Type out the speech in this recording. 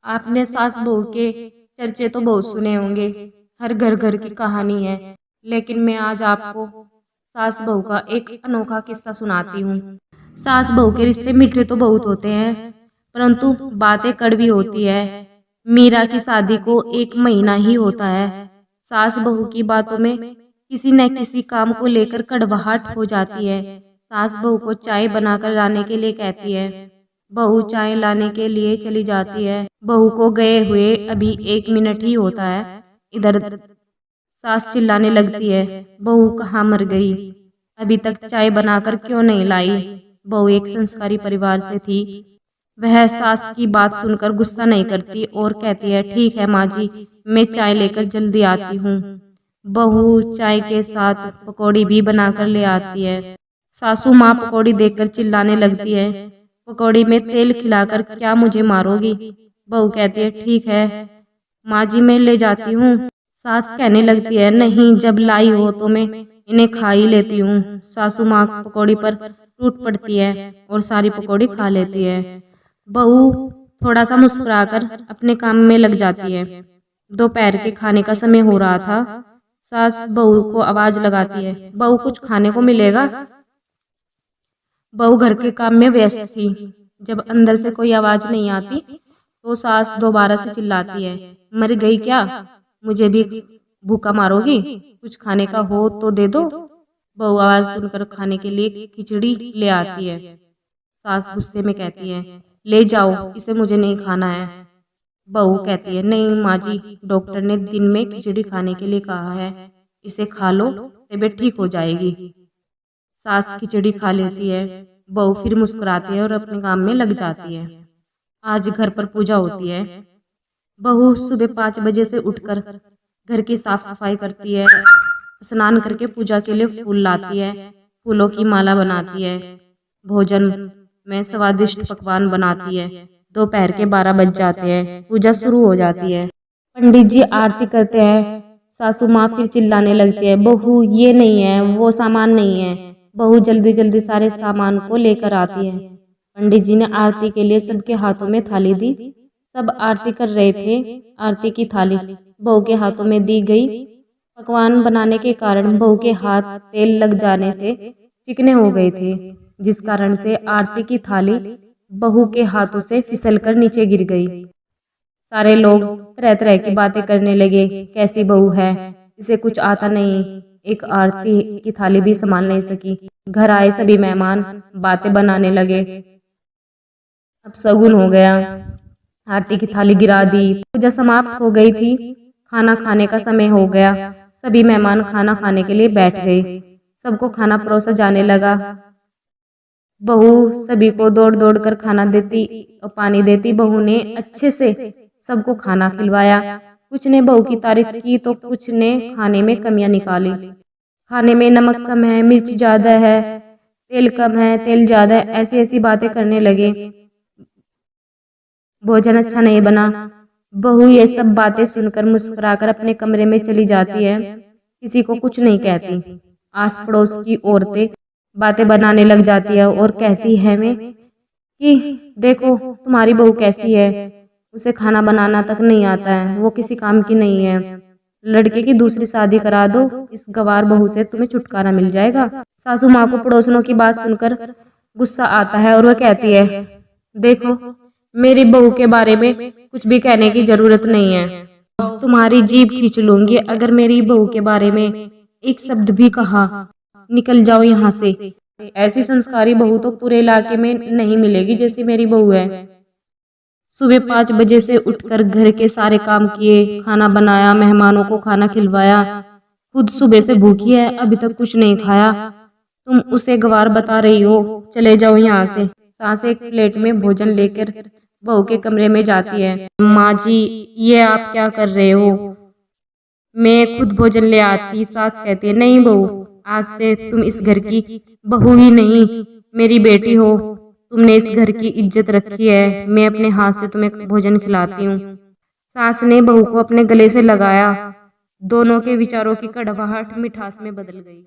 आपने सास बहू के चर्चे तो बहुत सुने होंगे, हर घर घर की कहानी है। लेकिन मैं आज आपको सास बहू का एक अनोखा किस्सा सुनाती हूँ। सास बहू के रिश्ते मीठे तो बहुत होते हैं, परंतु बातें कड़वी होती है। मीरा की शादी को 1 महीना ही होता है। सास बहू की बातों में किसी न किसी काम को लेकर कड़वाहट हो जाती है। सास बहू को चाय बनाकर लाने के लिए कहती है। बहू चाय लाने के लिए चली जाती है। बहू को गए हुए अभी 1 मिनट ही होता है। इधर सास चिल्लाने लगती है, बहू कहाँ मर गई, अभी तक चाय बनाकर क्यों नहीं लाई। बहू एक संस्कारी परिवार से थी। वह सास की बात सुनकर गुस्सा नहीं करती और कहती है, ठीक है माँ जी, मैं चाय लेकर जल्दी आती हूँ। बहू चाय के साथ पकौड़ी भी बनाकर ले आती है। सासू माँ पकौड़ी देखकर चिल्लाने लगती है, पकौड़ी में तेल खिलाकर क्या मुझे मारोगी। बहू कहती है, ठीक है माँ जी, मैं ले जाती हूँ। सास कहने लगती है, नहीं, जब लाई हो तो मैं इन्हें खा ही लेती हूँ। सासू माँ पकौड़ी पर टूट पड़ती है और सारी पकौड़ी खा लेती है। बहू थोड़ा सा मुस्कुराकर अपने काम में लग जाती है। दोपहर के खाने का समय हो रहा था। सास बहू को आवाज लगाती है, बहू कुछ खाने को मिलेगा। बहू घर के काम में व्यस्त थी। जब अंदर से कोई आवाज नहीं आती तो सास दोबारा से चिल्लाती है, मर गई क्या, मुझे भी भूखा मारोगी, कुछ खाने का हो तो दे दो। बहू आवाज सुनकर खाने के लिए खिचड़ी ले आती है। सास गुस्से में कहती है, ले जाओ, इसे मुझे नहीं खाना है। बहू कहती है, नहीं माँ जी, डॉक्टर ने दिन में खिचड़ी खाने के लिए कहा है, इसे खा लो, तबीयत ठीक हो जाएगी। सास खिचड़ी खा लेती है। बहू फिर मुस्कुराती है और अपने काम में लग जाती है। आज घर पर पूजा होती है। बहू सुबह 5 बजे से उठकर घर की साफ सफाई करती है, स्नान करके पूजा के लिए फूल लाती है, फूलों की माला बनाती है, भोजन में स्वादिष्ट पकवान बनाती है। दोपहर के 12 बज जाते हैं, पूजा शुरू हो जाती है। पंडित जी आरती करते हैं। सासू माँ फिर चिल्लाने लगती है, बहू ये नहीं है, वो सामान नहीं है। बहू जल्दी जल्दी सारे सामान को लेकर आती है। पंडित जी ने आरती के लिए सबके हाथों में थाली दी। सब आरती कर रहे थे। आरती की थाली बहू के हाथों में दी गई। पकवान बनाने के कारण बहू के हाथ तेल लग जाने से चिकने हो गए थे, जिस कारण से आरती की थाली बहू के हाथों से फिसलकर नीचे गिर गई। सारे लोग तरह तरह की बातें करने लगे, कैसी बहू है, इसे कुछ आता नहीं, एक आरती की थाली भी संभाल नहीं सकी। घर आए सभी मेहमान बातें बनाने लगे। अब शगुन हो गया, आरती की थाली गिरा दी। पूजा समाप्त हो गई थी। खाना खाने का समय हो गया। सभी मेहमान खाना खाने के लिए बैठ गए। सबको खाना परोसा जाने लगा। बहू सभी को दौड़ दौड़ कर खाना देती और पानी देती। बहू ने अच्छे से सबको खाना खिलवाया। कुछ ने बहू की तारीफ की तो कुछ ने खाने में कमियां निकाली। खाने में नमक कम है, मिर्च ज्यादा है, तेल कम है, तेल ज्यादा है, ऐसी ऐसी बातें करने लगे। भोजन अच्छा नहीं बना। बहू ये सब बातें सुनकर मुस्कुराकर अपने कमरे में चली जाती है, किसी को कुछ नहीं कहती। आस पड़ोस की औरतें बातें बनाने लग जाती है और कहती है मैं कि देखो तुम्हारी बहू कैसी है, उसे खाना बनाना तक नहीं आता है, वो किसी काम की नहीं है, लड़के की दूसरी शादी करा दो, इस गवार बहू से तुम्हें छुटकारा मिल जाएगा। सासू माँ को पड़ोसनों की बात सुनकर गुस्सा आता है और वह कहती है, देखो मेरी बहू के बारे में कुछ भी कहने की जरूरत नहीं है, तुम्हारी जीभ खींच लूंगी अगर मेरी बहू के बारे में एक शब्द भी कहा, निकल जाओ यहाँ से। ऐसी संस्कारी बहू तो पूरे इलाके में नहीं मिलेगी जैसी मेरी बहू है। सुबह 5 बजे से उठकर घर के सारे काम किए, खाना बनाया, मेहमानों को खाना खिलवाया, खुद सुबह से भूखी है, अभी तक कुछ नहीं खाया, तुम उसे गवार बता रही हो, चले जाओ यहाँ से। सास एक प्लेट में भोजन लेकर बहू के कमरे में जाती है। माँ जी ये आप क्या कर रहे हो, मैं खुद भोजन ले आती। सास कहती है, नहीं बहू, आज से तुम इस घर की बहू ही नहीं, मेरी बेटी हो, तुमने इस घर की इज्जत रखी है, मैं अपने हाथ से तुम्हें भोजन खिलाती हूँ। सास ने बहू को अपने गले से लगाया। दोनों के विचारों की कड़वाहट मिठास में बदल गई।